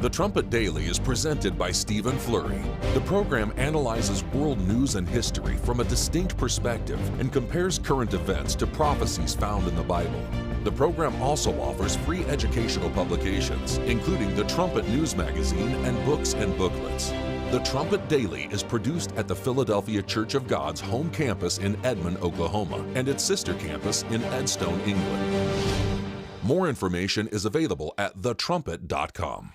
The Trumpet Daily is presented by Stephen Flurry. The program analyzes world news and history from a distinct perspective and compares current events to prophecies found in the Bible. The program also offers free educational publications, including the Trumpet News Magazine and books and booklets. The Trumpet Daily is produced at the Philadelphia Church of God's home campus in Edmond, Oklahoma, and its sister campus in Edstone, England. More information is available at thetrumpet.com.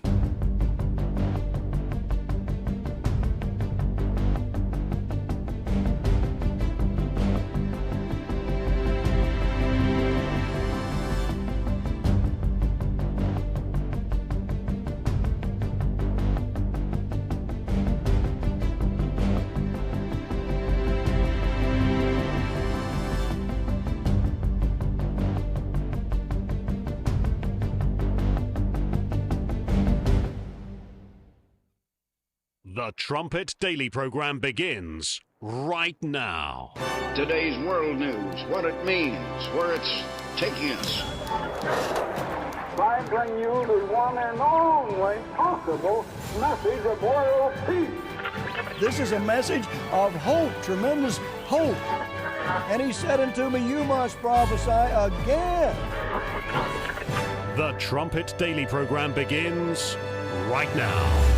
The Trumpet Daily program begins right now. Today's world news, what it means, where it's taking us. I bring you the one and only possible message of world peace. This is a message of hope, tremendous hope. And he said unto me, you must prophesy again. The Trumpet Daily program begins right now.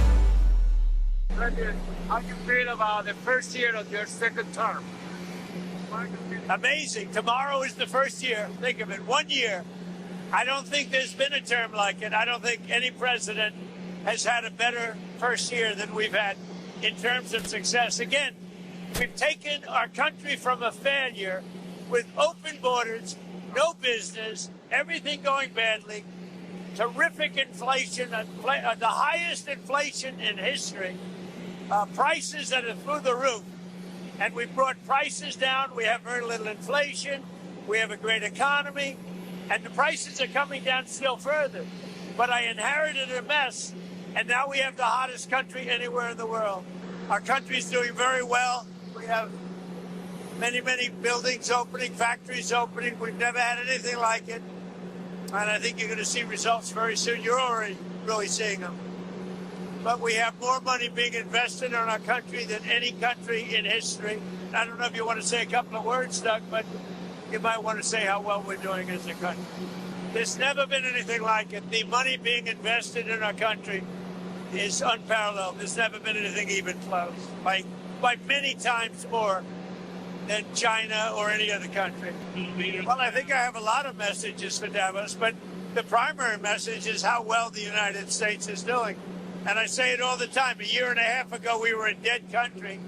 President, how do you feel about the first year of your second term? Amazing. Tomorrow is the first year. Think of it, 1 year. I don't think there's been a term like it. I don't think any president has had a better first year than we've had in terms of success. Again, we've taken our country from a failure with open borders, no business, everything going badly, terrific inflation, the highest inflation in history, prices that are through the roof. And we've brought prices down. We have very little inflation. We have a great economy. And the prices are coming down still further. But I inherited a mess, and now we have the hottest country anywhere in the world. Our country's doing very well. We have many, many buildings opening, factories opening. We've never had anything like it. And I think you're going to see results very soon. You're already really seeing them. But we have more money being invested in our country than any country in history. I don't know if you want to say a couple of words, Doug, but you might want to say how well we're doing as a country. There's never been anything like it. The money being invested in our country is unparalleled. There's never been anything even close, by many times more than China or any other country. Well, I think I have a lot of messages for Davos, but the primary message is how well the United States is doing. And I say it all the time. A year and a half ago, we were a dead country,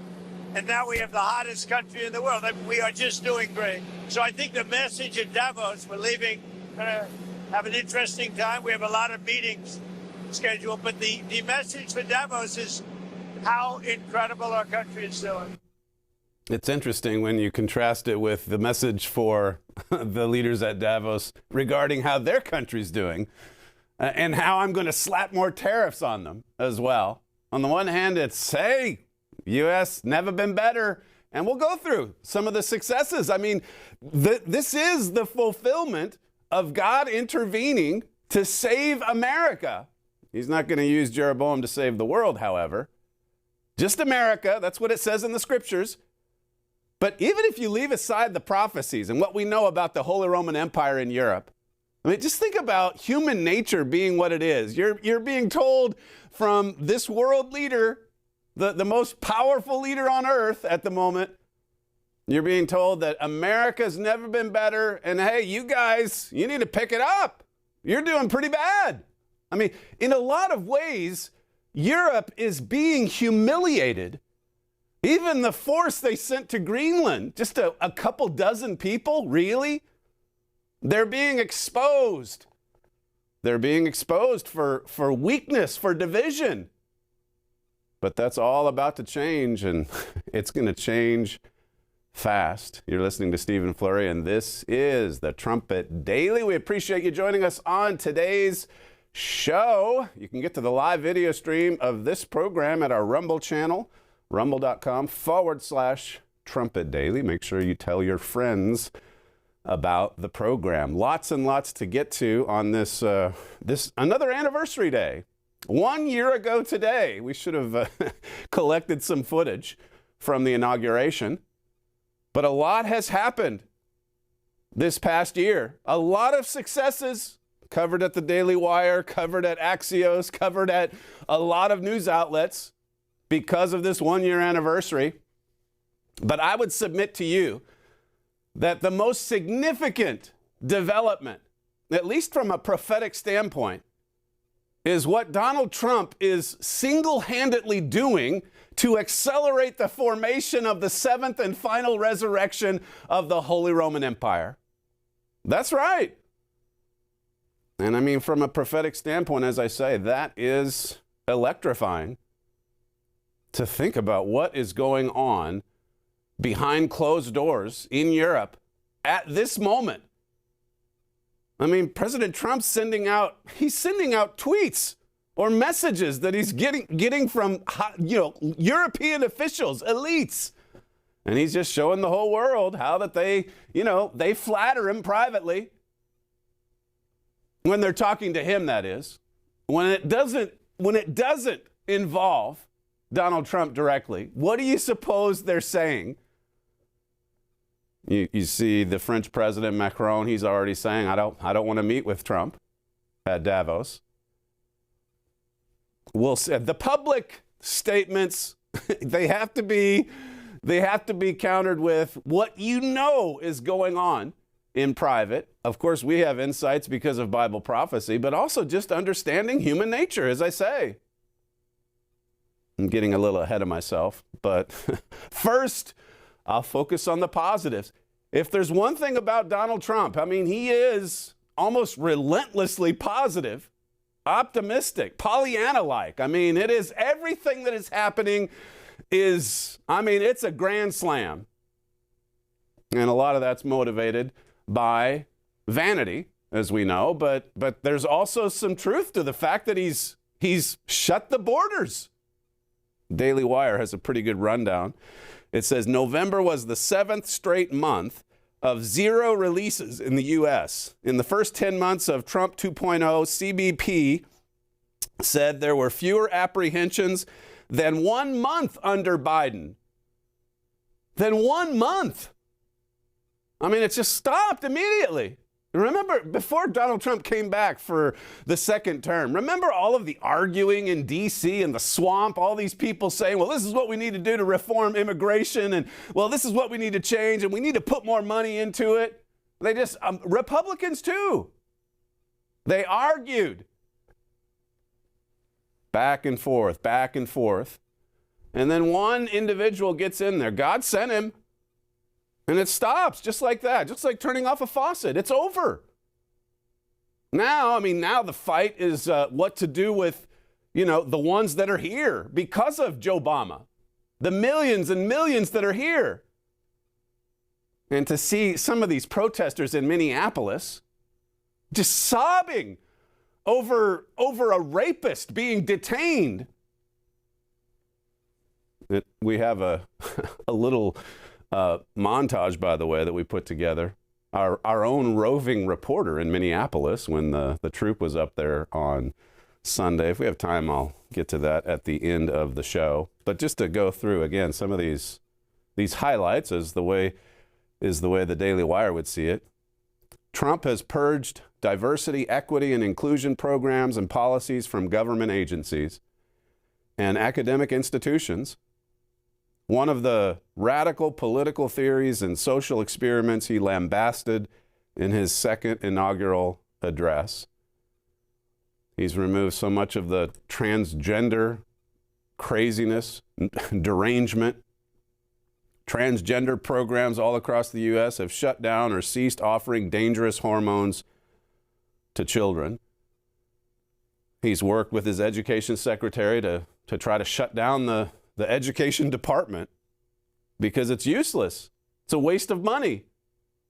and now we have the hottest country in the world. We are just doing great. So I think the message at Davos, we're leaving, going to have an interesting time. We have a lot of meetings scheduled, but the message for Davos is how incredible our country is doing. It's interesting when you contrast it with the message for the leaders at Davos regarding how their country's doing. And how I'm going to slap more tariffs on them as well. On the one hand, it's, hey, U.S. never been better. And we'll go through some of the successes. I mean, this is the fulfillment of God intervening to save America. He's not going to use Jeroboam to save the world, however. Just America. That's what it says in the scriptures. But even if you leave aside the prophecies and what we know about the Holy Roman Empire in Europe, I mean, just think about human nature being what it is. You're being told from this world leader, the most powerful leader on earth at the moment, you're being told that America's never been better, and hey, you guys, you need to pick it up. You're doing pretty bad. I mean, in a lot of ways, Europe is being humiliated. Even the force they sent to Greenland, just a couple dozen people, really? They're being exposed. They're being exposed for weakness, for division. But that's all about to change, and it's going to change fast. You're listening to Stephen Flurry, and this is the Trumpet Daily. We appreciate you joining us on today's show. You can get to the live video stream of this program at our Rumble channel, rumble.com/Trumpet Daily. Make sure you tell your friends about the program. Lots and lots to get to on this another anniversary day. 1 year ago today, we should have collected some footage from the inauguration. But a lot has happened this past year. A lot of successes covered at the Daily Wire, covered at Axios, covered at a lot of news outlets because of this 1 year anniversary. But I would submit to you that the most significant development, at least from a prophetic standpoint, is what Donald Trump is single-handedly doing to accelerate the formation of the seventh and final resurrection of the Holy Roman Empire. That's right. And I mean, from a prophetic standpoint, as I say, that is electrifying to think about what is going on behind closed doors in Europe at this moment. I mean, President Trump's sending out tweets or messages that he's getting from, European officials, elites, And he's just showing the whole world how that they flatter him privately. When they're talking to him, that is. When it doesn't involve Donald Trump directly, what do you suppose they're saying? You see the French President Macron, he's already saying, I don't want to meet with Trump at Davos. We'll see. The public statements, they have to be countered with what you know is going on in private. Of course, we have insights because of Bible prophecy, but also just understanding human nature, as I say. I'm getting a little ahead of myself, but first, I'll focus on the positives. If there's one thing about Donald Trump, I mean, he is almost relentlessly positive, optimistic, Pollyanna-like. I mean, it is everything that is happening it's a grand slam. And a lot of that's motivated by vanity, as we know, but there's also some truth to the fact that he's shut the borders. Daily Wire has a pretty good rundown. It says November was the 7th straight month of 0 releases in the U.S. In the first 10 months of Trump 2.0, CBP said there were fewer apprehensions than 1 month under Biden. Than 1 month. I mean, it just stopped immediately. Remember, before Donald Trump came back for the second term, remember all of the arguing in D.C. and the swamp, all these people saying, well, this is what we need to do to reform immigration, and, well, this is what we need to change, and we need to put more money into it. They just, Republicans too, they argued back and forth, and then one individual gets in there. God sent him. And it stops just like that, just like turning off a faucet. It's over. Now the fight is what to do with, the ones that are here because of Joe Obama, the millions and millions that are here. And to see some of these protesters in Minneapolis just sobbing over a rapist being detained. We have a little montage, by the way, that we put together. Our own roving reporter in Minneapolis when the troop was up there on Sunday. If we have time, I'll get to that at the end of the show. But just to go through again some of these highlights is the way the Daily Wire would see it. Trump has purged diversity, equity, and inclusion programs and policies from government agencies and academic institutions. One of the radical political theories and social experiments he lambasted in his second inaugural address. He's removed so much of the transgender craziness, derangement. Transgender programs all across the U.S. have shut down or ceased offering dangerous hormones to children. He's worked with his education secretary to try to shut down the education department because it's useless. It's a waste of money.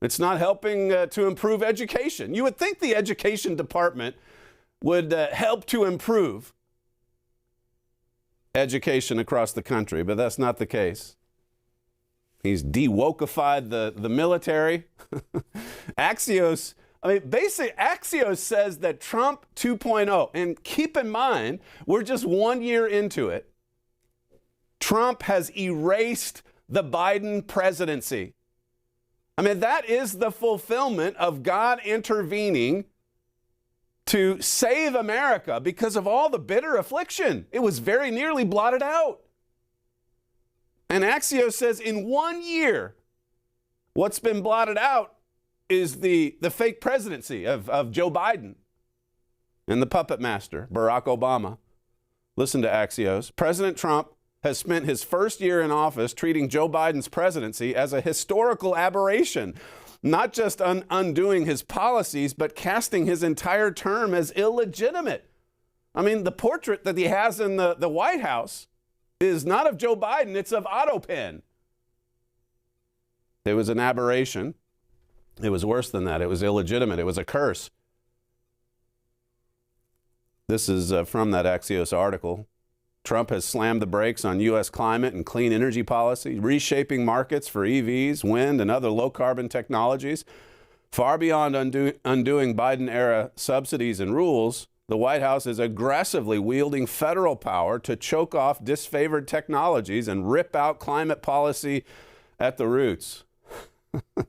It's not helping to improve education. You would think the education department would help to improve education across the country, but that's not the case. He's de-wokeified the military. Axios says that Trump 2.0, and keep in mind, we're just 1 year into it. Trump has erased the Biden presidency. I mean, that is the fulfillment of God intervening to save America because of all the bitter affliction. It was very nearly blotted out. And Axios says in 1 year, what's been blotted out is the fake presidency of Joe Biden and the puppet master, Barack Obama. Listen to Axios. President Trump has spent his first year in office treating Joe Biden's presidency as a historical aberration, not just undoing his policies, but casting his entire term as illegitimate. I mean, the portrait that he has in the White House is not of Joe Biden, it's of Otto Penn. It was an aberration. It was worse than that. It was illegitimate. It was a curse. This is from that Axios article. Trump has slammed the brakes on U.S. climate and clean energy policy, reshaping markets for EVs, wind, and other low-carbon technologies. Far beyond undoing Biden-era subsidies and rules, the White House is aggressively wielding federal power to choke off disfavored technologies and rip out climate policy at the roots.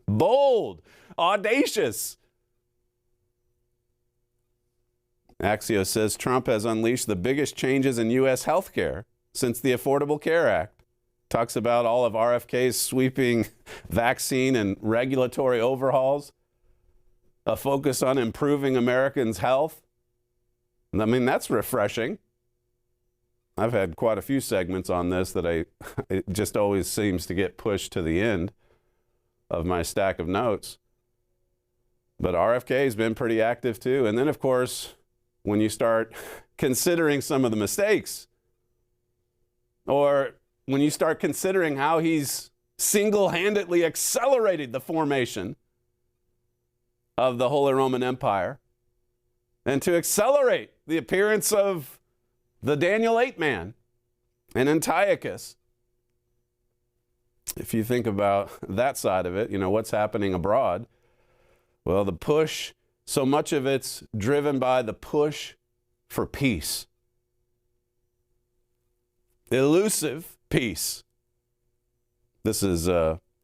Bold, audacious. Axios says Trump has unleashed the biggest changes in U.S. healthcare since the Affordable Care Act. Talks about all of RFK's sweeping vaccine and regulatory overhauls, a focus on improving Americans' health. I mean, that's refreshing. I've had quite a few segments on this that it just always seems to get pushed to the end of my stack of notes. But RFK's been pretty active too. And then, of course, when you start considering some of the mistakes, or when you start considering how he's single-handedly accelerated the formation of the Holy Roman Empire, and to accelerate the appearance of the Daniel 8 man and Antiochus. If you think about that side of it, you know, what's happening abroad? Well, the push, so much of it's driven by the push for peace. Elusive peace. This is,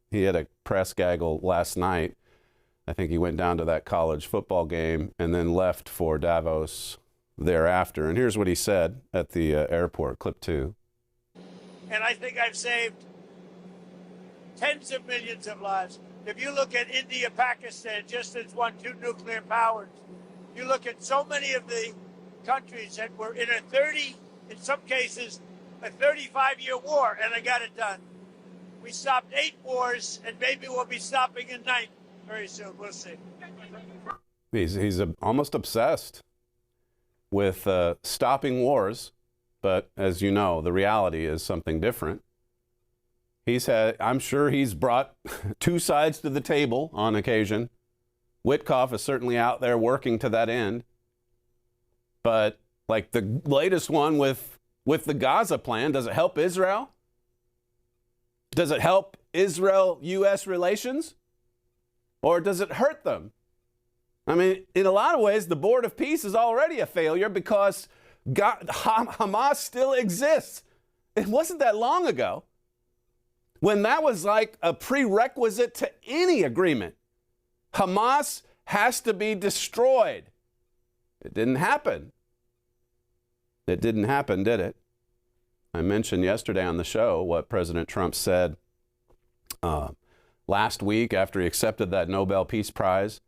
he had a press gaggle last night. I think he went down to that college football game and then left for Davos thereafter. And here's what he said at the airport, clip 2. And I think I've saved tens of millions of lives. If you look at India, Pakistan, just as 2 nuclear powers, you look at so many of the countries that were in in some cases, a 35-year war, and they got it done. We stopped 8 wars, and maybe we'll be stopping a 9th very soon. We'll see. He's almost obsessed with stopping wars, but as you know, the reality is something different. I'm sure he's brought 2 sides to the table on occasion. Witkoff is certainly out there working to that end. But like the latest one with the Gaza plan, does it help Israel? Does it help Israel-U.S. relations? Or does it hurt them? I mean, in a lot of ways, the Board of Peace is already a failure because Hamas still exists. It wasn't that long ago when that was like a prerequisite to any agreement. Hamas has to be destroyed. It didn't happen. It didn't happen, did it? I mentioned yesterday on the show what President Trump said last week after he accepted that Nobel Peace Prize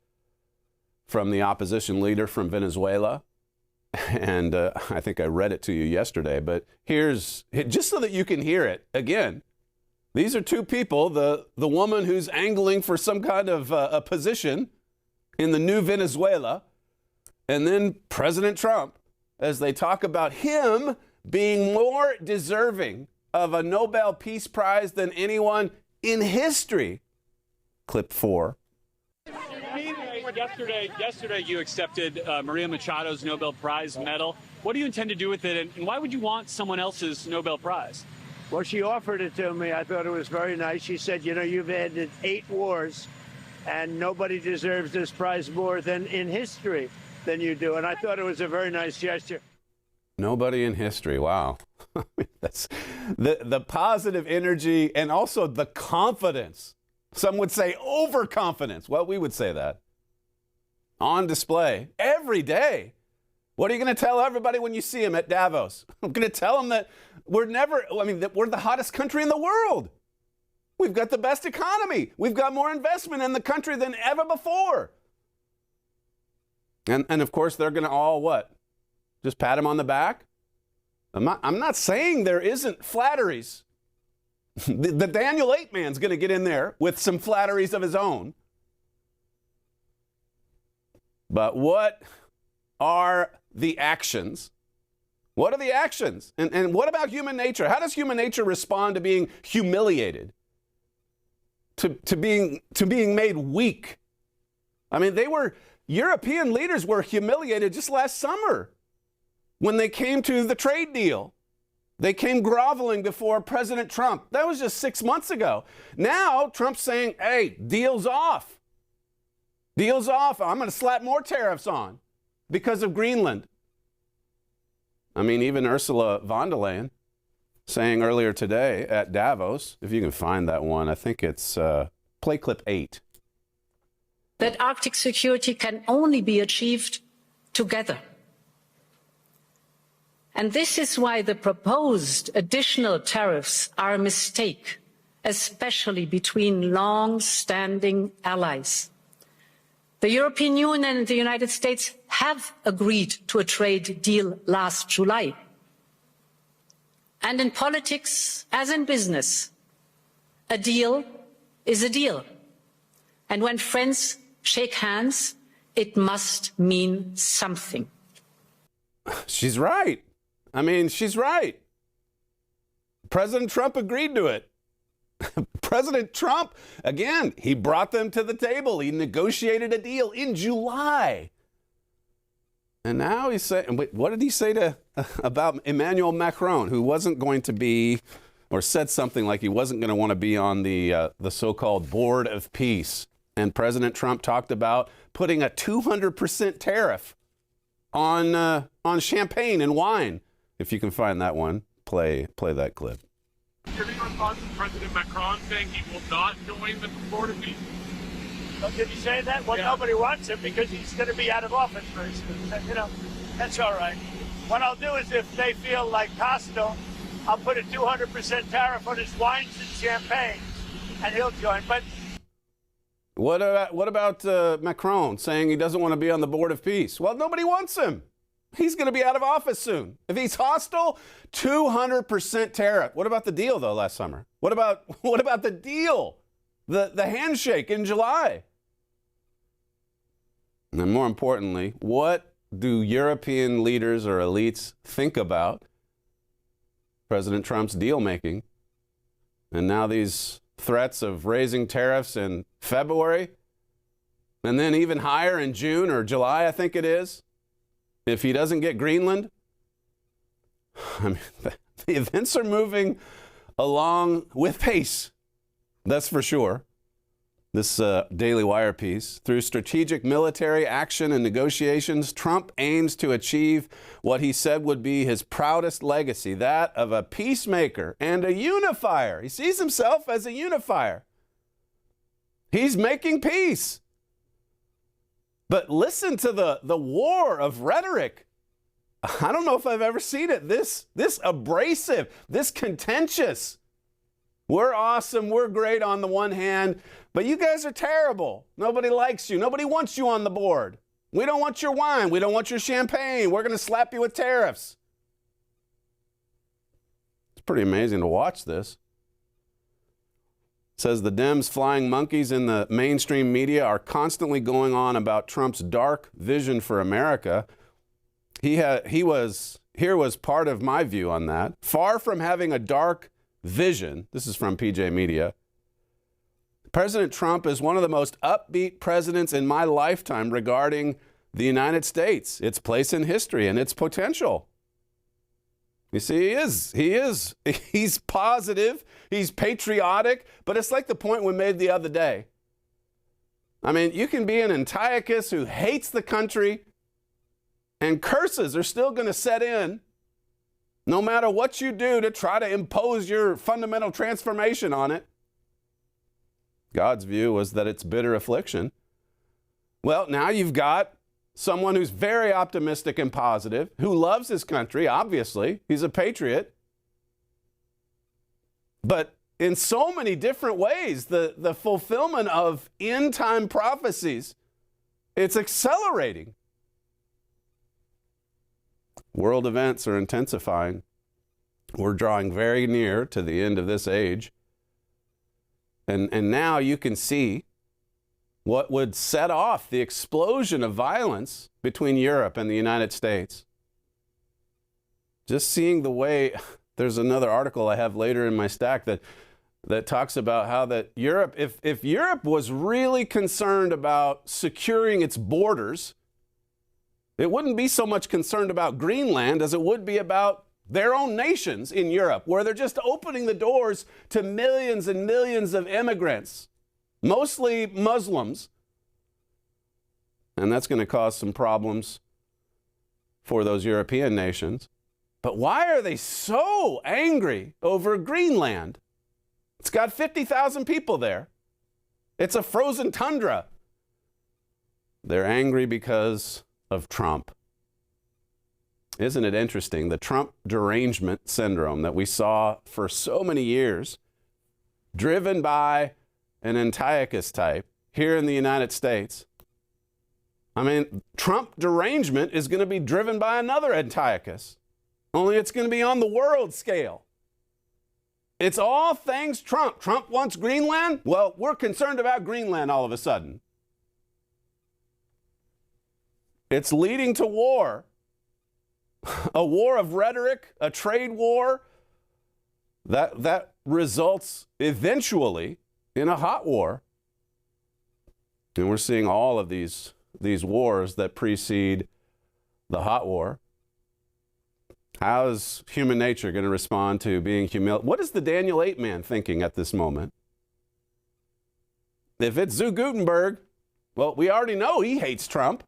from the opposition leader from Venezuela. And I think I read it to you yesterday, but here's, just so that you can hear it again. These are 2 people, the woman who's angling for some kind of a position in the new Venezuela, and then President Trump, as they talk about him being more deserving of a Nobel Peace Prize than anyone in history. Clip 4. Yesterday you accepted Maria Machado's Nobel Prize medal. What do you intend to do with it, and why would you want someone else's Nobel Prize? Well, she offered it to me. I thought it was very nice. She said, you know, you've ended 8 wars, and nobody deserves this prize more than in history than you do. And I thought it was a very nice gesture. Nobody in history. Wow. That's the positive energy and also the confidence. Some would say overconfidence. Well, we would say that. On display every day. What are you going to tell everybody when you see them at Davos? I'm going to tell them that we're the hottest country in the world. We've got the best economy. We've got more investment in the country than ever before. And of course, they're going to all what? Just pat him on the back? I'm not saying there isn't flatteries. The Daniel 8 man's going to get in there with some flatteries of his own. But what are the actions? What are the actions? And what about human nature? How does human nature respond to being humiliated? To being made weak? I mean, European leaders were humiliated just last summer when they came to the trade deal. They came groveling before President Trump. That was just 6 months ago. Now Trump's saying, hey, deal's off. Deal's off. I'm going to slap more tariffs on because of Greenland. I mean, even Ursula von der Leyen saying earlier today at Davos, if you can find that one, I think it's play clip 8. That Arctic security can only be achieved together. And this is why the proposed additional tariffs are a mistake, especially between long-standing allies. The European Union and the United States have agreed to a trade deal last July. And in politics, as in business, a deal is a deal. And when friends shake hands, it must mean something. She's right. I mean, she's right. President Trump agreed to it. President Trump, again, he brought them to the table. He negotiated a deal in July. And now he's saying, what did he say about Emmanuel Macron, who wasn't going to be, or said something like he wasn't going to want to be on the so-called Board of Peace. And President Trump talked about putting a 200% tariff on champagne and wine. If you can find that one, play that clip. Your response to President Macron saying he will not join the Board of Peace? Oh, did he say that? Well, nobody wants him because he's going to be out of office very soon. You know, that's all right. What I'll do is if they feel like Costa, I'll put a 200% tariff on his wines and champagne, and he'll join. But what about Macron saying he doesn't want to be on the Board of Peace? Well, nobody wants him. He's going to be out of office soon. If he's hostile, 200% tariff. What about the deal, though, last summer? What about the deal? The handshake in July? And more importantly, what do European leaders or elites think about President Trump's deal making? And now these threats of raising tariffs in February, and then even higher in June or July, I think it is. If he doesn't get Greenland, I mean, the events are moving along with pace. That's for sure. This Daily Wire piece. Through strategic military action and negotiations, Trump aims to achieve what he said would be his proudest legacy, that of a peacemaker and a unifier. He sees himself as a unifier. He's making peace. But listen to the war of rhetoric. I don't know if I've ever seen it this abrasive, this contentious. We're awesome, we're great on the one hand, but you guys are terrible. Nobody likes you. Nobody wants you on the board. We don't want your wine. We don't want your champagne. We're going to slap you with tariffs. It's pretty amazing to watch this. It says the Dems flying monkeys in the mainstream media are constantly going on about Trump's dark vision for America. Here was part of my view on that. Far from having a dark vision, this is from PJ Media, President Trump is one of the most upbeat presidents in my lifetime regarding the United States, its place in history, and its potential. You see, he's positive, he's patriotic, but it's like the point we made the other day. I mean, you can be an Antiochus who hates the country, and curses are still going to set in no matter what you do to try to impose your fundamental transformation on it. God's view was that it's bitter affliction. Well, now you've got someone who's very optimistic and positive, who loves his country, obviously. He's a patriot. But in so many different ways, the fulfillment of end-time prophecies, it's accelerating. World events are intensifying. We're drawing very near to the end of this age. And now you can see what would set off the explosion of violence between Europe and the United States. Just seeing the way, there's another article I have later in my stack that talks about how that Europe, if Europe was really concerned about securing its borders, it wouldn't be so much concerned about Greenland as it would be about their own nations in Europe, where they're just opening the doors to millions and millions of immigrants, mostly Muslims. And that's going to cause some problems for those European nations. But why are they so angry over Greenland? It's got 50,000 people there. It's a frozen tundra. They're angry because of Trump. Isn't it interesting? The Trump derangement syndrome that we saw for so many years, driven by an Antiochus type here in the United States. I mean, Trump derangement is going to be driven by another Antiochus, only it's going to be on the world scale. It's all things Trump. Trump wants Greenland? Well, we're concerned about Greenland all of a sudden. It's leading to war. A war of rhetoric, a trade war, that results eventually in a hot war. And we're seeing all of these wars that precede the hot war. How is human nature going to respond to being humiliated? What is the Daniel 8 man thinking at this moment? If it's Zu Gutenberg, well, we already know he hates Trump.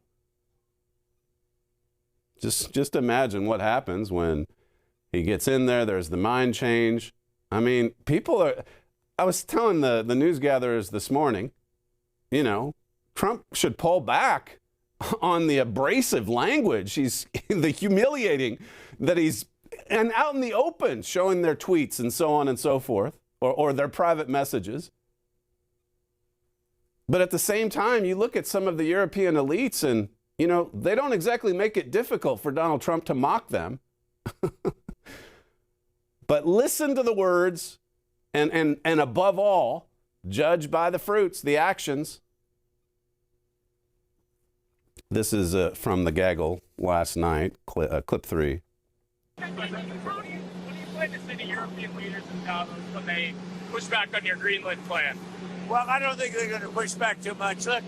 Just imagine what happens when he gets in there. There's the mind change. I mean, I was telling the news gatherers this morning, you know, Trump should pull back on the abrasive language. He's the humiliating that he's, and out in the open, showing their tweets and so on and so forth, or their private messages. But at the same time, you look at some of the European elites and, you know, they don't exactly make it difficult for Donald Trump to mock them. But listen to the words and above all, judge by the fruits, the actions. This is from the gaggle last night, clip 3. What do you plan to say to European leaders in Davos when they push back on your Greenland plan? Well, I don't think they're going to push back too much. Look,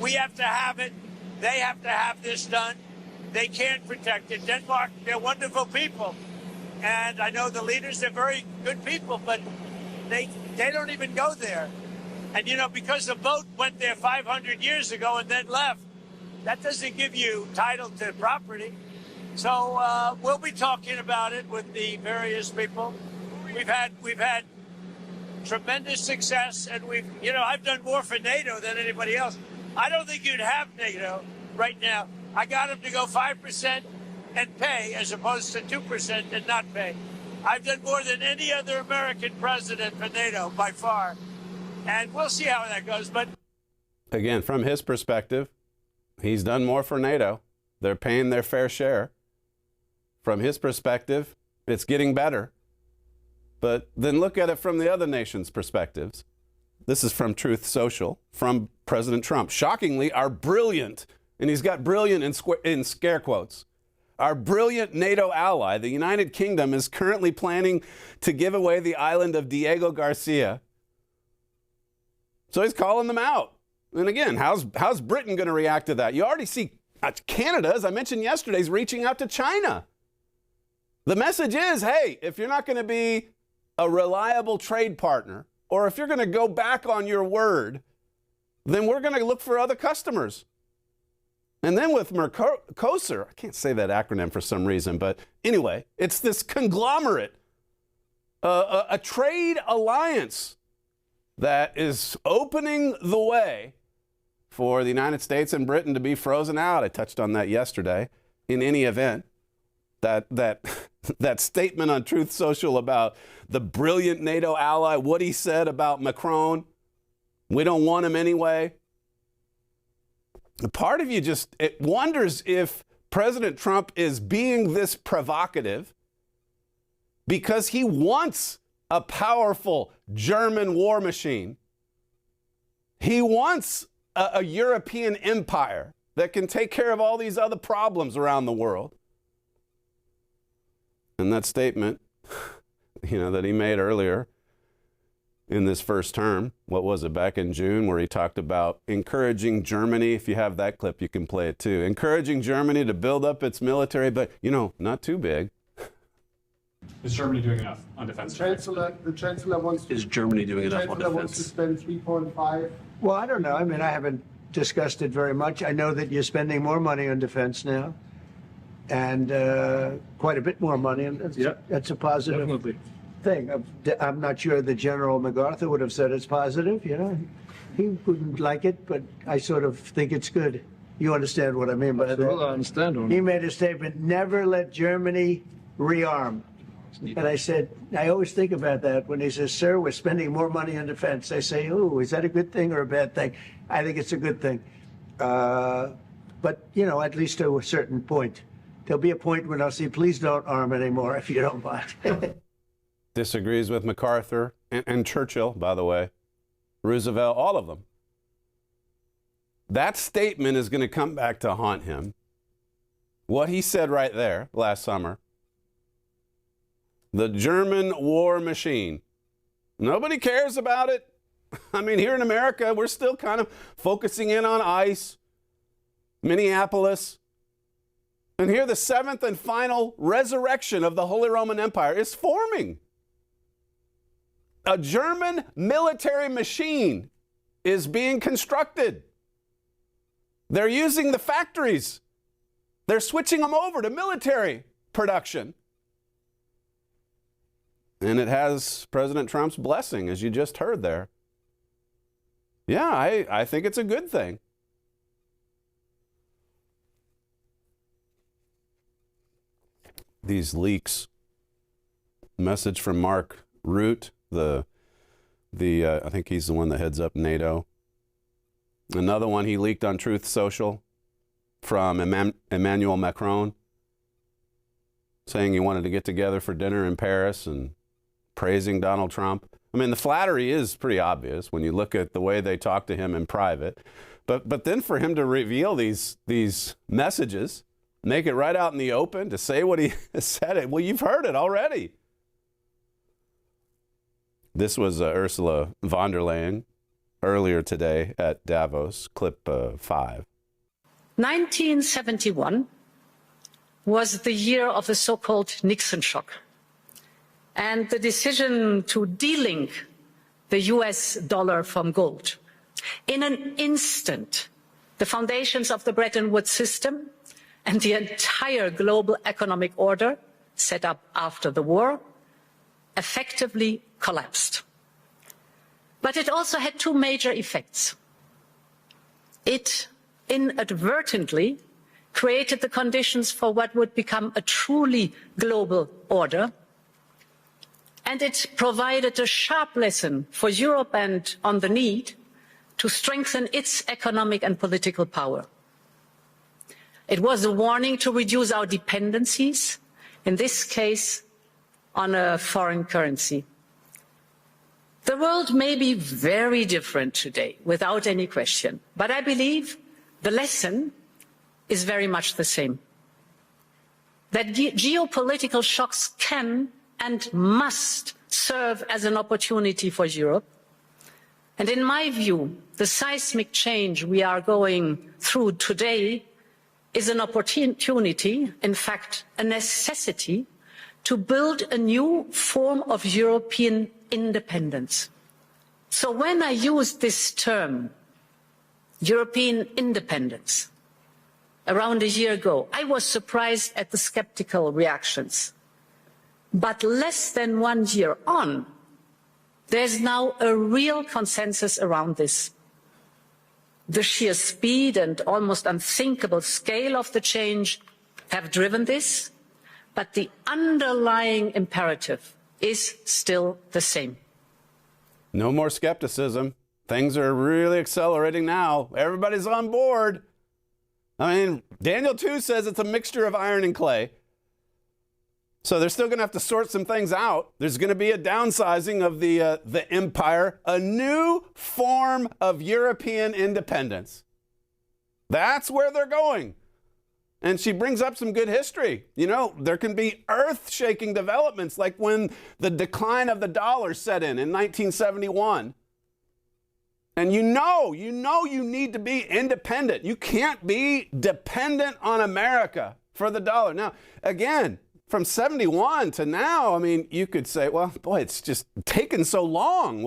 we have to have it. They have to have this done. They can't protect it. Denmark, they're wonderful people. And I know the leaders are very good people, but they don't even go there. And, you know, because the boat went there 500 years ago and then left, that doesn't give you title to property. So we'll be talking about it with the various people. We've had tremendous success, and I've done more for NATO than anybody else. I don't think you'd have NATO right now. I got them to go 5% and pay as opposed to 2% and not pay. I've done more than any other American president for NATO by far. And we'll see how that goes. But again, from his perspective, he's done more for NATO. They're paying their fair share. From his perspective, it's getting better. But then look at it from the other nation's perspectives. This is from Truth Social, from President Trump. Shockingly, our brilliant, and he's got brilliant in scare quotes, our brilliant NATO ally, the United Kingdom, is currently planning to give away the island of Diego Garcia. So he's calling them out. And again, how's Britain going to react to that? You already see Canada, as I mentioned yesterday, is reaching out to China. The message is, hey, if you're not going to be a reliable trade partner, or if you're going to go back on your word, then we're going to look for other customers. And then with Mercosur, I can't say that acronym for some reason, but anyway, it's this conglomerate, a trade alliance that is opening the way for the United States and Britain to be frozen out. I touched on that yesterday. In any event, that statement on Truth Social about the brilliant NATO ally, what he said about Macron, we don't want him anyway. Part of you it wonders if President Trump is being this provocative because he wants a powerful German war machine. He wants a European empire that can take care of all these other problems around the world. And that statement, that he made earlier in this first term, what was it, back in June, where he talked about encouraging Germany, if you have that clip, you can play it too, encouraging Germany to build up its military, but, not too big. Is Germany doing enough on defense? The Chancellor wants to. Is Germany doing enough on Chancellor wants to defense? spend 3.5. Well, I don't know. I mean, I haven't discussed it very much. I know that you're spending more money on defense now, and quite a bit more money, and that's a positive thing. I'm not sure that General MacArthur would have said it's positive. You know, he wouldn't like it, but I sort of think it's good. You understand what I mean by that? I understand. He made a statement: never let Germany rearm. And I said, I always think about that when he says, sir, we're spending more money on defense. I say, oh, is that a good thing or a bad thing? I think it's a good thing. But, you know, at least to a certain point. There'll be a point when I'll say, please don't arm anymore if you don't mind. Disagrees with MacArthur and Churchill, by the way, Roosevelt, all of them. That statement is going to come back to haunt him. What he said right there last summer. The German war machine. Nobody cares about it. I mean, here in America, we're still kind of focusing in on ICE, Minneapolis. And here the seventh and final resurrection of the Holy Roman Empire is forming. A German military machine is being constructed. They're using the factories. They're switching them over to military production. And it has President Trump's blessing, as you just heard there. Yeah, I think it's a good thing. These leaks. Message from Mark Rutte, I think he's the one that heads up NATO. Another one he leaked on Truth Social from Emmanuel Macron, saying he wanted to get together for dinner in Paris and praising Donald Trump. I mean, the flattery is pretty obvious when you look at the way they talk to him in private. But then for him to reveal these messages, make it right out in the open, to say what he said, well, you've heard it already. This was Ursula von der Leyen earlier today at Davos, clip 5. 1971 was the year of the so-called Nixon shock, and the decision to delink the US dollar from gold. In an instant, the foundations of the Bretton Woods system and the entire global economic order set up after the war effectively collapsed. But it also had two major effects. It inadvertently created the conditions for what would become a truly global order, and it provided a sharp lesson for Europe and on the need to strengthen its economic and political power. It was a warning to reduce our dependencies, in this case, on a foreign currency. The world may be very different today, without any question, but I believe the lesson is very much the same. That geopolitical shocks can and must serve as an opportunity for Europe. And in my view, the seismic change we are going through today is an opportunity, in fact, a necessity, to build a new form of European independence. So when I use this term, European independence, around a year ago, I was surprised at the skeptical reactions. But less than 1 year on, there's now a real consensus around this. The sheer speed and almost unthinkable scale of the change have driven this, but the underlying imperative is still the same. No more skepticism. Things are really accelerating now. Everybody's on board. I mean, Daniel 2 says it's a mixture of iron and clay. So they're still going to have to sort some things out. There's going to be a downsizing of the empire, a new form of European independence. That's where they're going. And she brings up some good history. You know, there can be earth-shaking developments, like when the decline of the dollar set in 1971. And you know you need to be independent. You can't be dependent on America for the dollar. Now, again, from 71 to now, I mean, you could say, well, boy, it's just taken so long.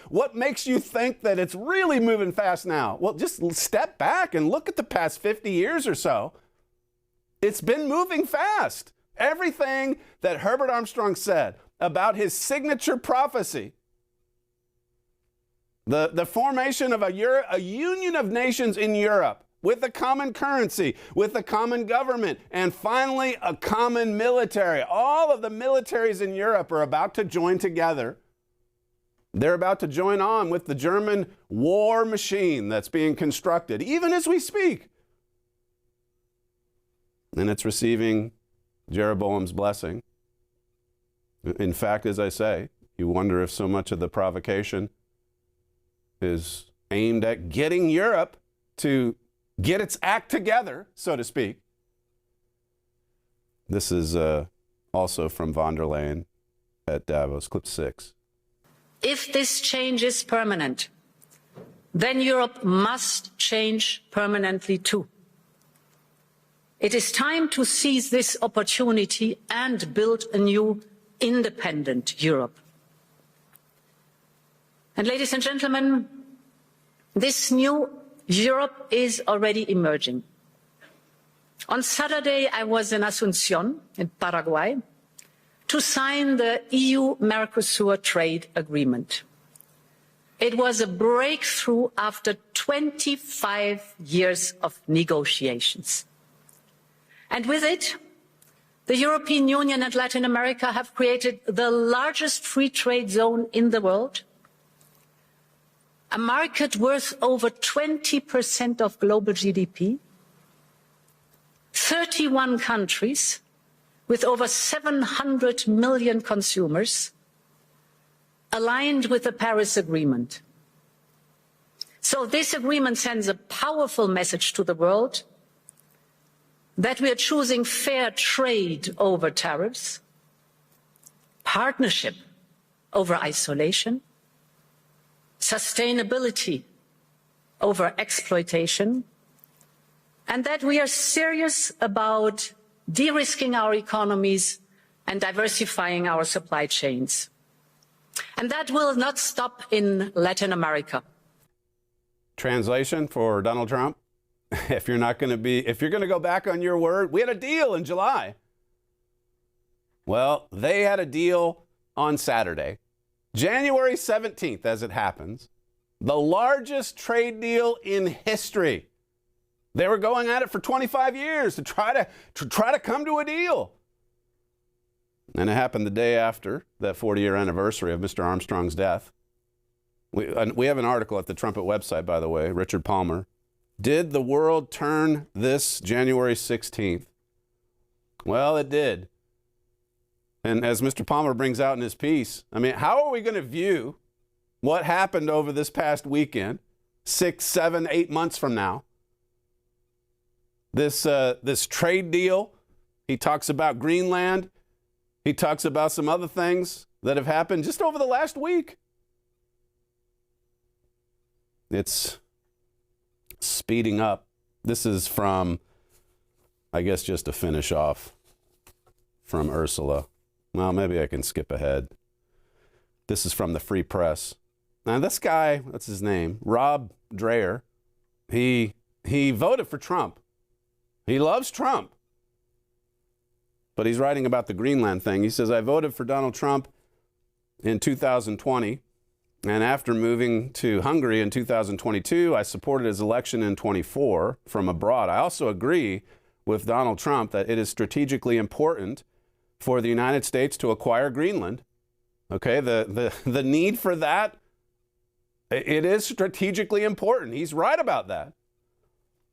What makes you think that it's really moving fast now? Well, just step back and look at the past 50 years or so. It's been moving fast. Everything that Herbert Armstrong said about his signature prophecy, the formation of a union of nations in Europe, with a common currency, with a common government, and finally a common military. All of the militaries in Europe are about to join together. They're about to join on with the German war machine that's being constructed, even as we speak. And it's receiving Jeroboam's blessing. In fact, as I say, you wonder if so much of the provocation is aimed at getting Europe to get its act together, so to speak. This is also from von der Leyen at Davos, clip 6. If this change is permanent, then Europe must change permanently too. It is time to seize this opportunity and build a new independent Europe. And ladies and gentlemen, this new Europe is already emerging. On Saturday, I was in Asunción, in Paraguay, to sign the EU-Mercosur trade agreement. It was a breakthrough after 25 years of negotiations. And with it, the European Union and Latin America have created the largest free trade zone in the world, a market worth over 20% of global GDP, 31 countries with over 700 million consumers aligned with the Paris Agreement. So this agreement sends a powerful message to the world that we are choosing fair trade over tariffs, partnership over isolation, sustainability over exploitation, and that we are serious about de-risking our economies and diversifying our supply chains. And that will not stop in Latin America. Translation for Donald Trump: if you're going to go back on your word, we had a deal in July. Well, they had a deal on Saturday, January 17th, as it happens, the largest trade deal in history. They were going at it for 25 years to try to come to a deal. And it happened the day after that 40-year anniversary of Mr. Armstrong's death. We have an article at the Trumpet website, by the way, Richard Palmer. Did the world turn this January 16th? Well, it did. And as Mr. Palmer brings out in his piece, I mean, how are we going to view what happened over this past weekend, 6, 7, 8 months from now? This trade deal, he talks about Greenland. He talks about some other things that have happened just over the last week. It's speeding up. This is from, I guess, just to finish off, from Ursula. Well, maybe I can skip ahead. This is from the Free Press. Now, this guy, what's his name? Rob Dreher. He voted for Trump. He loves Trump. But he's writing about the Greenland thing. He says, I voted for Donald Trump in 2020. And after moving to Hungary in 2022, I supported his election in 24 from abroad. I also agree with Donald Trump that it is strategically important for the United States to acquire Greenland. Okay, the need for that, it is strategically important. He's right about that.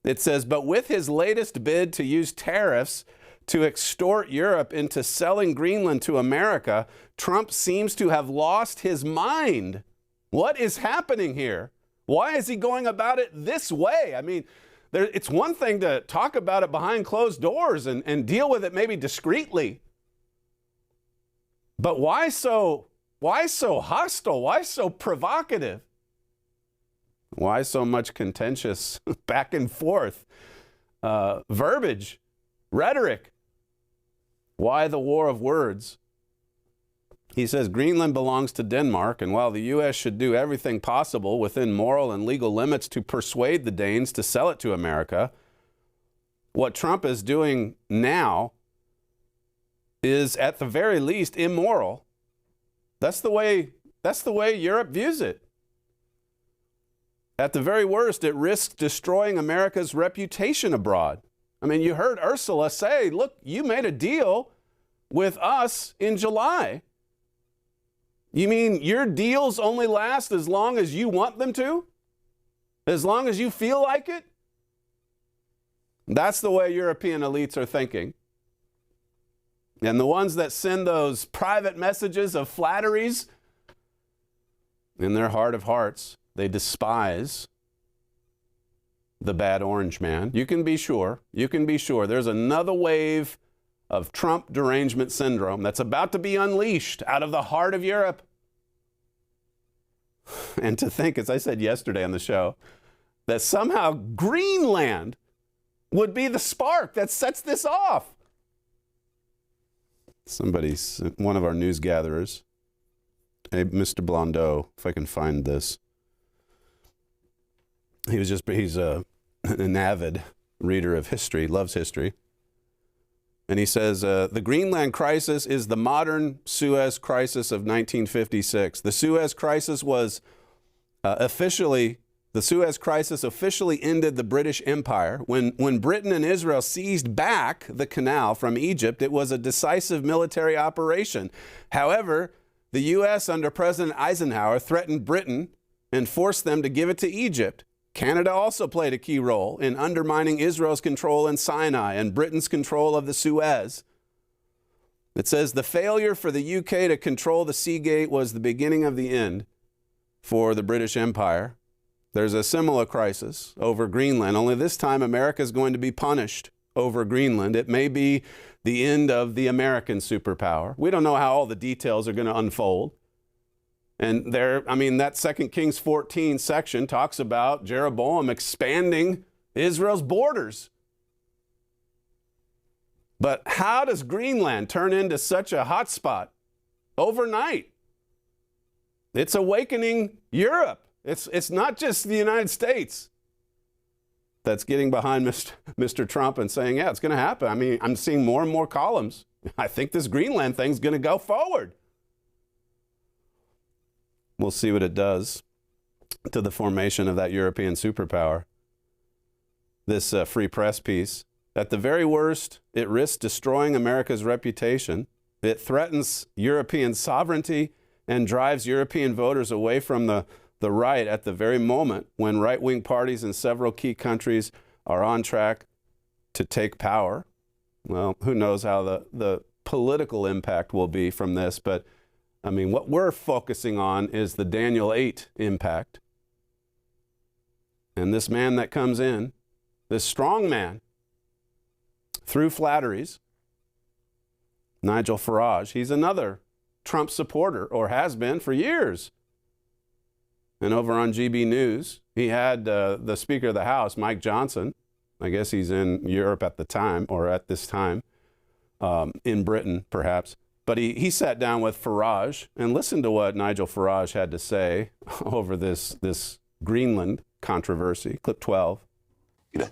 It says, but with his latest bid to use tariffs to extort Europe into selling Greenland to America, Trump seems to have lost his mind. What is happening here? Why is he going about it this way? I mean, it's one thing to talk about it behind closed doors and deal with it maybe discreetly. But why so hostile? Why so provocative? Why so much contentious back and forth verbiage, rhetoric? Why the war of words? He says Greenland belongs to Denmark, and while the U.S. should do everything possible within moral and legal limits to persuade the Danes to sell it to America, what Trump is doing now is at the very least immoral. That's the way Europe views it. At the very worst, it risks destroying America's reputation abroad. I mean, you heard Ursula say, look, you made a deal with us in July. You mean your deals only last as long as you want them to? As long as you feel like it? That's the way European elites are thinking. And the ones that send those private messages of flatteries, in their heart of hearts, they despise the bad orange man. You can be sure there's another wave of Trump derangement syndrome that's about to be unleashed out of the heart of Europe. And to think, as I said yesterday on the show, that somehow Greenland would be the spark that sets this off. One of our news gatherers, Mr. Blondeau, if I can find this. He's an avid reader of history, loves history. And he says, the Greenland crisis is the modern Suez crisis of 1956. The Suez crisis officially ended the British Empire. When Britain and Israel seized back the canal from Egypt, it was a decisive military operation. However, the U.S. under President Eisenhower threatened Britain and forced them to give it to Egypt. Canada also played a key role in undermining Israel's control in Sinai and Britain's control of the Suez. It says the failure for the UK to control the Sea Gate was the beginning of the end for the British Empire. There's a similar crisis over Greenland, only this time America is going to be punished over Greenland. It may be the end of the American superpower. We don't know how all the details are going to unfold. And that 2 Kings 14 section talks about Jeroboam expanding Israel's borders. But how does Greenland turn into such a hot spot overnight? It's awakening Europe. It's not just the United States that's getting behind Mr. Trump and saying, yeah, it's going to happen. I mean, I'm seeing more and more columns. I think this Greenland thing's going to go forward. We'll see what it does to the formation of that European superpower. This free press piece, at the very worst, it risks destroying America's reputation. It threatens European sovereignty and drives European voters away from the right at the very moment when right-wing parties in several key countries are on track to take power. Well, who knows how the political impact will be from this, but I mean, what we're focusing on is the Daniel 8 impact. And this man that comes in, this strong man, through flatteries, Nigel Farage, he's another Trump supporter, or has been for years. And over on GB News, he had the Speaker of the House, Mike Johnson. I guess he's in Europe at the time, or at this time, in Britain, perhaps. But he sat down with Farage and listened to what Nigel Farage had to say over this Greenland controversy. Clip 12.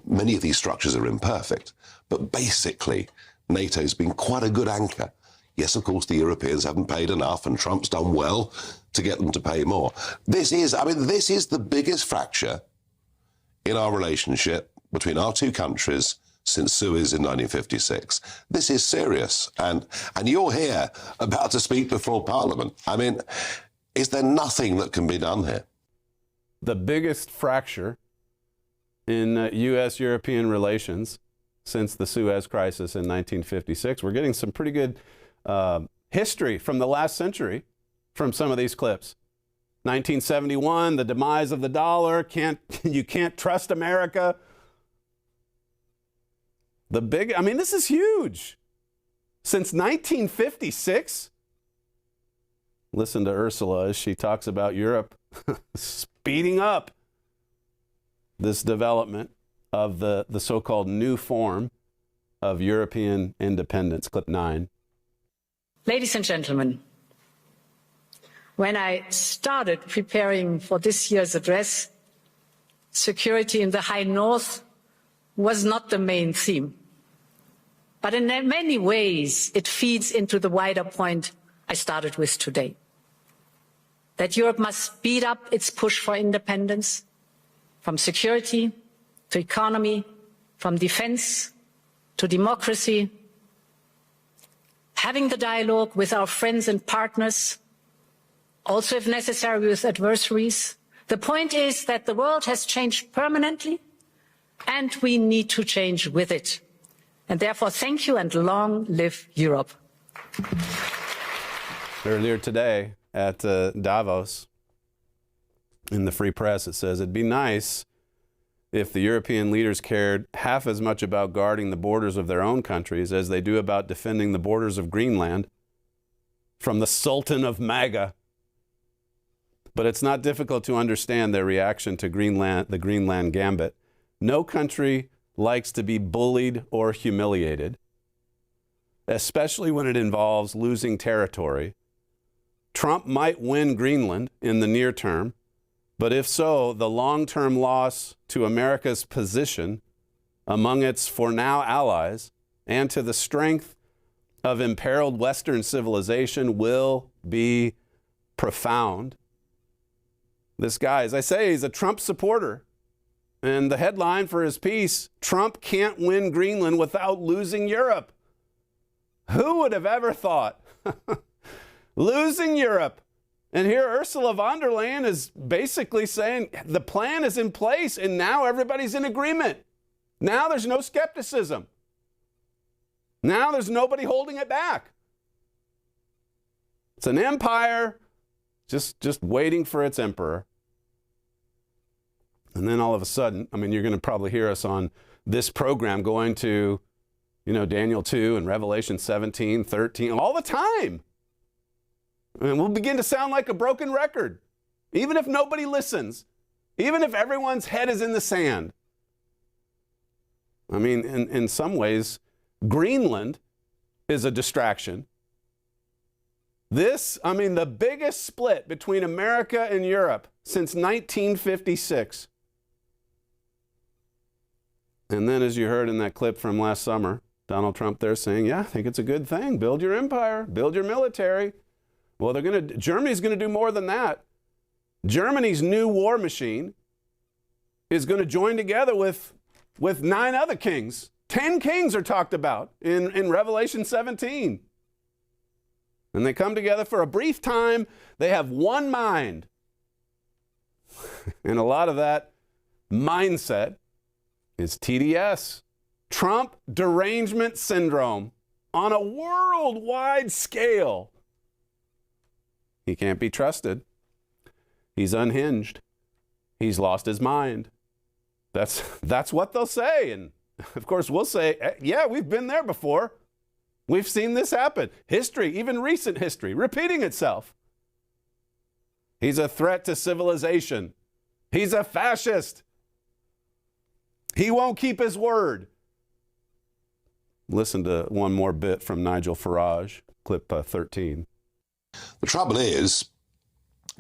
Many of these structures are imperfect, but basically NATO's been quite a good anchor. Yes, of course, the Europeans haven't paid enough, and Trump's done well to get them to pay more. This is the biggest fracture in our relationship between our two countries since Suez in 1956. This is serious. And you're here about to speak before Parliament. I mean, is there nothing that can be done here? The biggest fracture in U.S.-European relations since the Suez crisis in 1956. We're getting some pretty good history from the last century from some of these clips. 1971, the demise of the dollar. You can't trust America. This is huge. Since 1956, listen to Ursula as she talks about Europe speeding up this development of the so-called new form of European independence. Clip 9. Ladies and gentlemen, when I started preparing for this year's address, security in the High North was not the main theme. But in many ways, it feeds into the wider point I started with today. That Europe must speed up its push for independence, from security to economy, from defense to democracy, having the dialogue with our friends and partners, also if necessary with adversaries. The point is that the world has changed permanently and we need to change with it. And therefore, thank you and long live Europe. Earlier today at Davos, in the Free Press, it says it'd be nice if the European leaders cared half as much about guarding the borders of their own countries as they do about defending the borders of Greenland from the Sultan of MAGA. But it's not difficult to understand their reaction to the Greenland gambit. No country likes to be bullied or humiliated, especially when it involves losing territory. Trump might win Greenland in the near term, but if so, the long-term loss to America's position among its for now allies and to the strength of imperiled Western civilization will be profound. This guy, as I say, he's a Trump supporter. And the headline for his piece, Trump can't win Greenland without losing Europe. Who would have ever thought? Losing Europe. And here Ursula von der Leyen is basically saying the plan is in place and now everybody's in agreement. Now there's no skepticism. Now there's nobody holding it back. It's an empire just waiting for its emperor. And then all of a sudden, I mean, you're going to probably hear us on this program going to, Daniel 2 and Revelation 17, 13, all the time. And we'll begin to sound like a broken record, even if nobody listens, even if everyone's head is in the sand. I mean, in some ways, Greenland is a distraction. The biggest split between America and Europe since 1956. And then, as you heard in that clip from last summer, Donald Trump there saying, yeah, I think it's a good thing. Build your empire, build your military. Well, Germany's going to do more than that. Germany's new war machine is going to join together with 9 other kings. 10 kings are talked about in Revelation 17. And they come together for a brief time. They have one mind. And a lot of that mindset is TDS, Trump derangement syndrome, on a worldwide scale. He can't be trusted. He's unhinged. He's lost his mind. That's what they'll say. And of course, we'll say, yeah, we've been there before. We've seen this happen. History, even recent history, repeating itself. He's a threat to civilization. He's a fascist. He won't keep his word. Listen to one more bit from Nigel Farage, clip 13. The trouble is,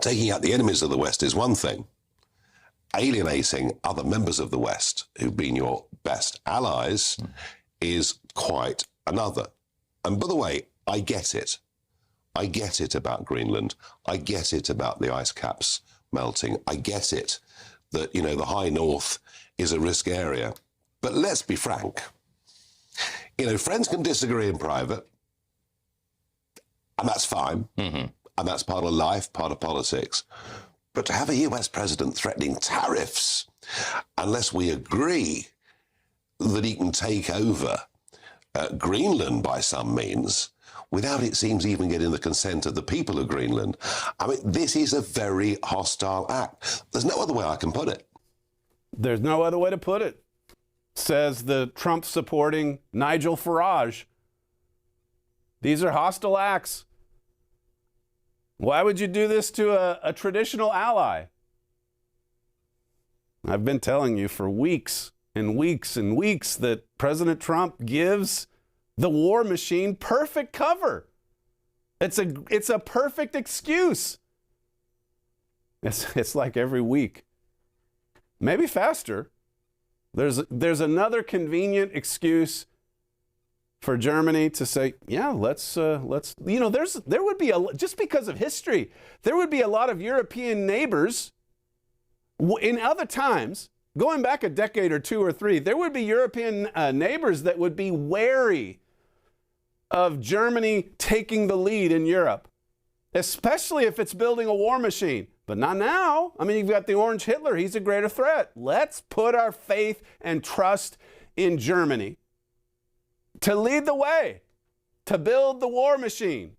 taking out the enemies of the West is one thing. Alienating other members of the West who've been your best allies is quite another. And by the way, I get it. I get it about Greenland. I get it about the ice caps melting. I get it that, the high north is a risk area. But let's be frank. Friends can disagree in private, and that's fine. Mm-hmm. And that's part of life, part of politics. But to have a US president threatening tariffs, unless we agree that he can take over Greenland by some means, without, it seems, even getting the consent of the people of Greenland. I mean, this is a very hostile act. There's no other way I can put it. There's no other way to put it, says the Trump-supporting Nigel Farage. These are hostile acts. Why would you do this to a traditional ally? I've been telling you for weeks and weeks and weeks that President Trump gives the war machine perfect cover. It's a perfect excuse. It's like every week, maybe faster. There's another convenient excuse for Germany to say, yeah, let's there would be just because of history, there would be a lot of European neighbors in other times, going back a decade or two or three, there would be European neighbors that would be wary of Germany taking the lead in Europe, especially if it's building a war machine. But not now. I mean, you've got the Orange Hitler. He's a greater threat. Let's put our faith and trust in Germany to lead the way, to build the war machine.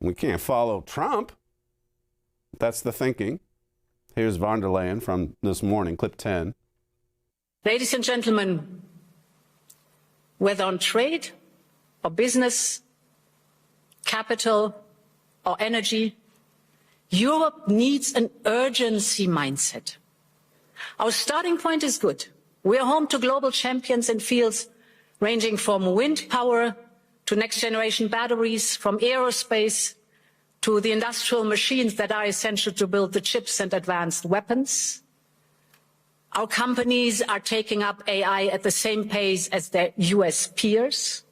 We can't follow Trump. That's the thinking. Here's von der Leyen from this morning, clip 10. Ladies and gentlemen, whether on trade or business, capital or energy, Europe needs an urgency mindset. Our starting point is good. We are home to global champions in fields ranging from wind power to next generation batteries, from aerospace to the industrial machines that are essential to build the chips and advanced weapons. Our companies are taking up AI at the same pace as their US peers.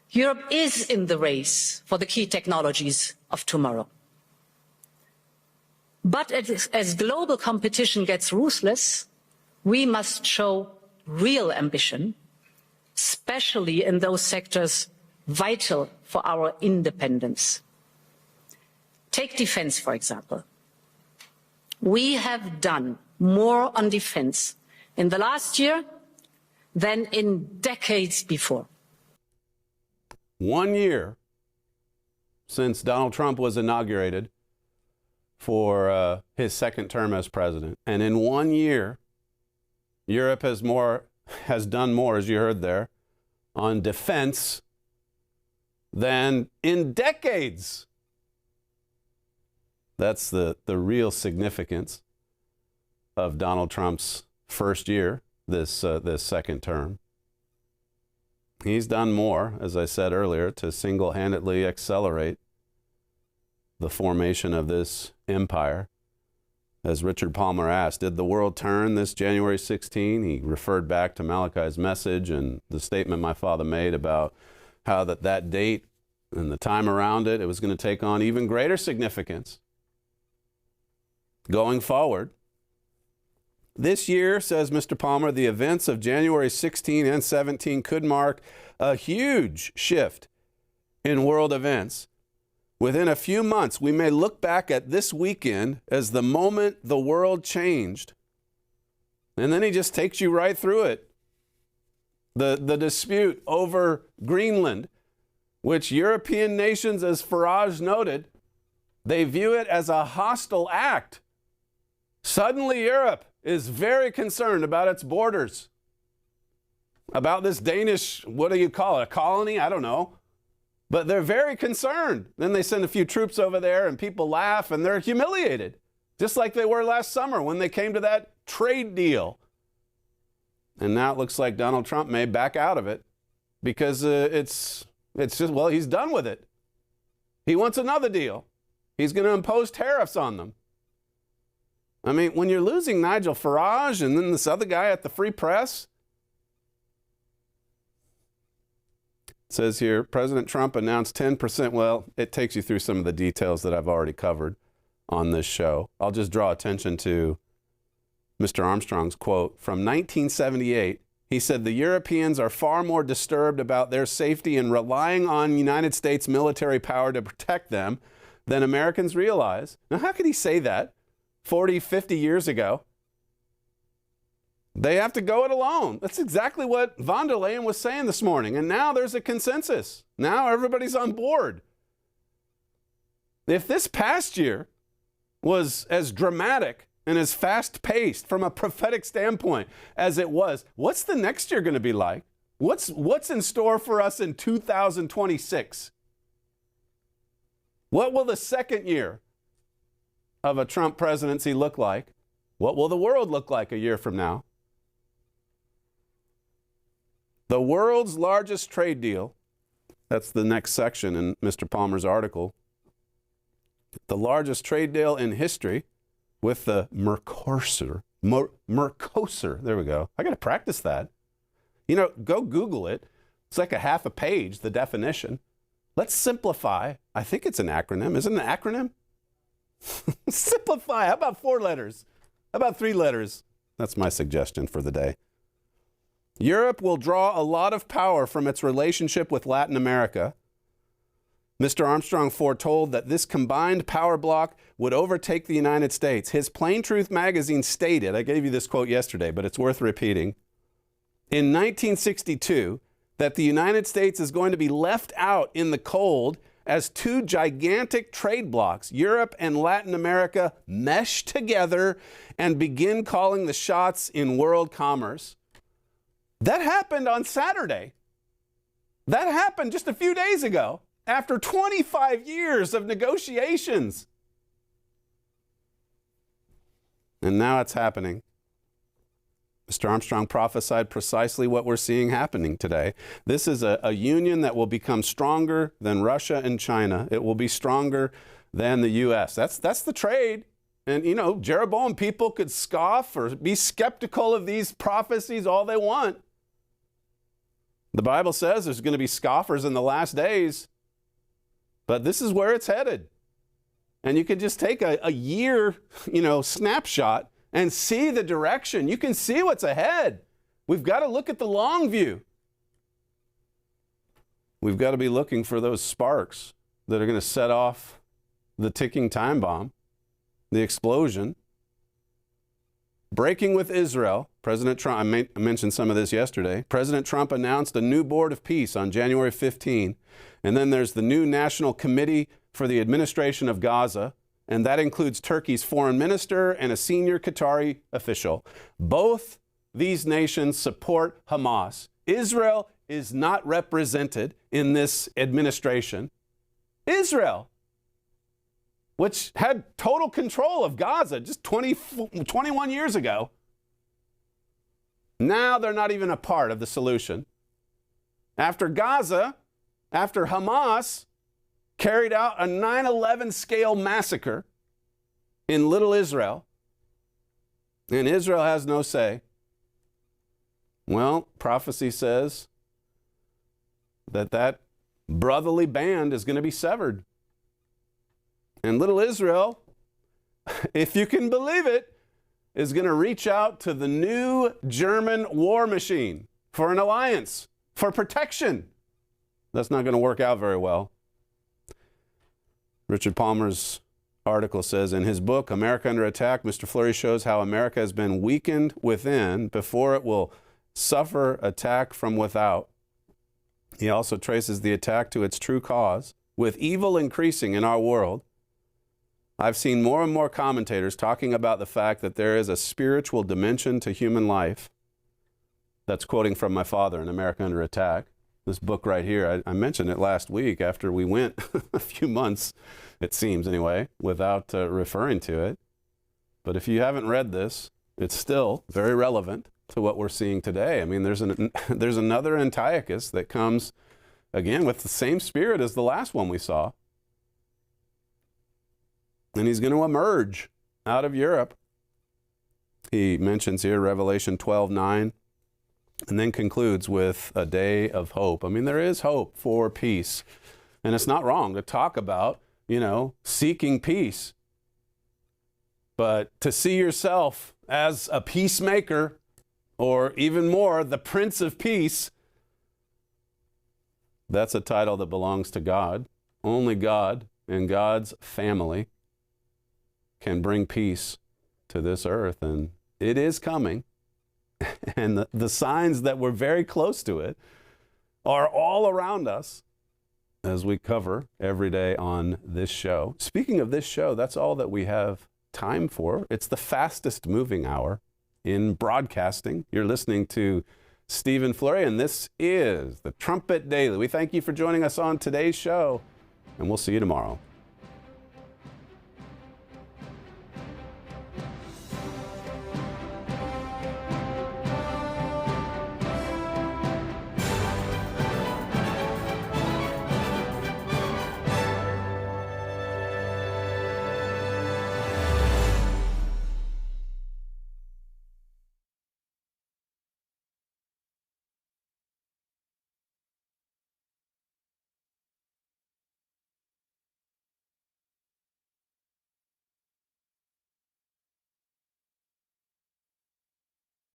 Europe is in the race for the key technologies of tomorrow. But as global competition gets ruthless, we must show real ambition, especially in those sectors vital for our independence. Take defense, for example. We have done more on defense in the last year than in decades before. 1 year since Donald Trump was inaugurated for his second term as president. And in 1 year, Europe has done more, as you heard there, on defense than in decades. That's the real significance of Donald Trump's first year, this second term. He's done more, as I said earlier, to single-handedly accelerate the formation of this empire. As Richard Palmer asked, did the world turn this January 16? He referred back to Malachi's message and the statement my father made about how that date and the time around it was going to take on even greater significance going forward. This year, says Mr. Palmer, the events of January 16 and 17 could mark a huge shift in world events. Within a few months, we may look back at this weekend as the moment the world changed. And then he just takes you right through it. The dispute over Greenland, which European nations, as Farage noted, they view it as a hostile act. Suddenly, Europe is very concerned about its borders, about this Danish, what do you call it, a colony? I don't know. But they're very concerned. Then they send a few troops over there and people laugh and they're humiliated, just like they were last summer when they came to that trade deal. And now it looks like Donald Trump may back out of it because it's just, well, he's done with it. He wants another deal. He's going to impose tariffs on them. I mean, when you're losing Nigel Farage and then this other guy at the Free Press, it says here, President Trump announced 10%. Well, it takes you through some of the details that I've already covered on this show. I'll just draw attention to Mr. Armstrong's quote from 1978. He said, the Europeans are far more disturbed about their safety and relying on United States military power to protect them than Americans realize. Now, how could he say that 40, 50 years ago? They have to go it alone. That's exactly what von der Leyen was saying this morning. And now there's a consensus. Now everybody's on board. If this past year was as dramatic and as fast-paced from a prophetic standpoint as it was, what's the next year going to be like? What's in store for us in 2026? What will the second year of a Trump presidency look like? What will the world look like a year from now? The world's largest trade deal That's the next section in Mr. Palmer's article. The largest trade deal in history with the Mercosur. Mercosur. There we go. I got to practice that. You know, go Google it. It's like a half a page, the definition. Let's simplify. I think it's an acronym. Is it an acronym? Simplify. How about 4 letters? How about 3 letters? That's my suggestion for the day. Europe will draw a lot of power from its relationship with Latin America. Mr. Armstrong foretold that this combined power bloc would overtake the United States. His Plain Truth magazine stated, I gave you this quote yesterday, but it's worth repeating, in 1962, that the United States is going to be left out in the cold as 2 gigantic trade blocs, Europe and Latin America, mesh together and begin calling the shots in world commerce. That happened on Saturday. That happened just a few days ago, after 25 years of negotiations. And now it's happening. Mr. Armstrong prophesied precisely what we're seeing happening today. This is a union that will become stronger than Russia and China. It will be stronger than the U.S. That's the trade. And, you know, Jeroboam people could scoff or be skeptical of these prophecies all they want. The Bible says there's going to be scoffers in the last days. But this is where it's headed. And you can just take a year, snapshot and see the direction. You can see what's ahead. We've got to look at the long view. We've got to be looking for those sparks that are going to set off the ticking time bomb, the explosion. Breaking with Israel, President Trump, I mentioned some of this yesterday. President Trump announced a new board of peace on January 15. And then there's the new National Committee for the Administration of Gaza, and that includes Turkey's foreign minister and a senior Qatari official. Both these nations support Hamas. Israel is not represented in this administration. Israel, which had total control of Gaza just 21 years ago, now they're not even a part of the solution. After Gaza, after Hamas carried out a 9/11 scale massacre in Little Israel, and Israel has no say, well, prophecy says that brotherly band is going to be severed. And Little Israel, if you can believe it, is going to reach out to the new German war machine for an alliance, for protection. That's not going to work out very well. Richard Palmer's article says, in his book, America Under Attack, Mr. Fleury shows how America has been weakened within before it will suffer attack from without. He also traces the attack to its true cause. With evil increasing in our world, I've seen more and more commentators talking about the fact that there is a spiritual dimension to human life. That's quoting from my father in America Under Attack. This book right here, I mentioned it last week after we went a few months, it seems anyway, without referring to it. But if you haven't read this, it's still very relevant to what we're seeing today. I mean, there's another Antiochus that comes, again, with the same spirit as the last one we saw. And he's going to emerge out of Europe. He mentions here Revelation 12:9. And then concludes with a day of hope. I mean, there is hope for peace. And it's not wrong to talk about, seeking peace. But to see yourself as a peacemaker, or even more, the Prince of Peace, that's a title that belongs to God. Only God and God's family can bring peace to this earth. And it is coming. And the signs that we're very close to it are all around us as we cover every day on this show. Speaking of this show, that's all that we have time for. It's the fastest moving hour in broadcasting. You're listening to Stephen Fleury, and this is the Trumpet Daily. We thank you for joining us on today's show, and we'll see you tomorrow.